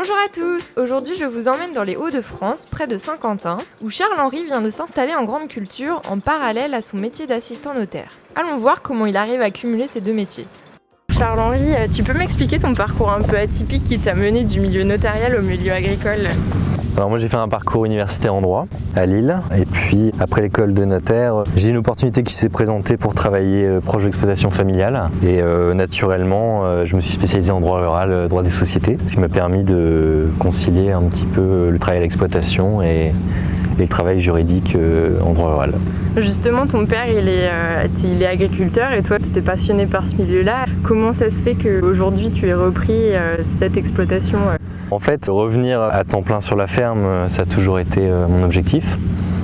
Bonjour à tous, aujourd'hui je vous emmène dans les Hauts-de-France, près de Saint-Quentin, où Charles-Henri vient de s'installer en grande culture en parallèle à son métier d'assistant notaire. Allons voir comment il arrive à cumuler ces deux métiers. Charles-Henri, tu peux m'expliquer ton parcours un peu atypique qui t'a mené du milieu notarial au milieu agricole ? Alors moi j'ai fait un parcours universitaire en droit à Lille et puis après l'école de notaire j'ai une opportunité qui s'est présentée pour travailler proche de l'exploitation familiale et naturellement je me suis spécialisé en droit rural, droit des sociétés, ce qui m'a permis de concilier un petit peu le travail à l'exploitation et le travail juridique en droit rural. Justement, ton père il est agriculteur et toi tu étais passionné par ce milieu-là. Comment ça se fait qu'aujourd'hui tu aies repris cette exploitation ? En fait, revenir à temps plein sur la ferme, ça a toujours été mon objectif.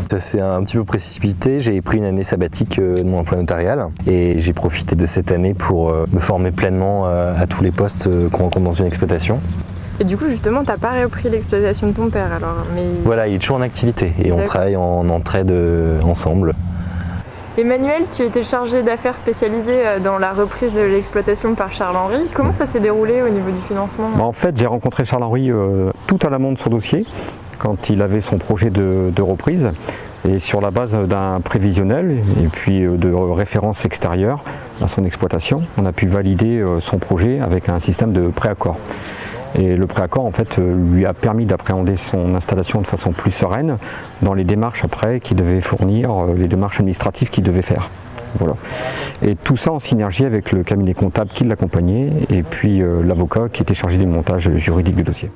Ça s'est un petit peu précipité, j'ai pris une année sabbatique de mon emploi notarial et j'ai profité de cette année pour me former pleinement à tous les postes qu'on rencontre dans une exploitation. Et du coup, justement, t'as pas repris l'exploitation de ton père alors Voilà, il est toujours en activité et on travaille en entraide ensemble. Emmanuel, tu étais chargé d'affaires spécialisé dans la reprise de l'exploitation par Charles-Henri. Comment ça s'est déroulé au niveau du financement ? En fait, j'ai rencontré Charles-Henri tout à l'amont de son dossier, quand il avait son projet de reprise. Et sur la base d'un prévisionnel et puis de références extérieures à son exploitation, on a pu valider son projet avec un système de préaccord. Et le préaccord en fait lui a permis d'appréhender son installation de façon plus sereine dans les démarches après qu'il devait fournir, les démarches administratives qu'il devait faire. Voilà. Et tout ça en synergie avec le cabinet comptable qui l'accompagnait et puis l'avocat qui était chargé du montage juridique du dossier.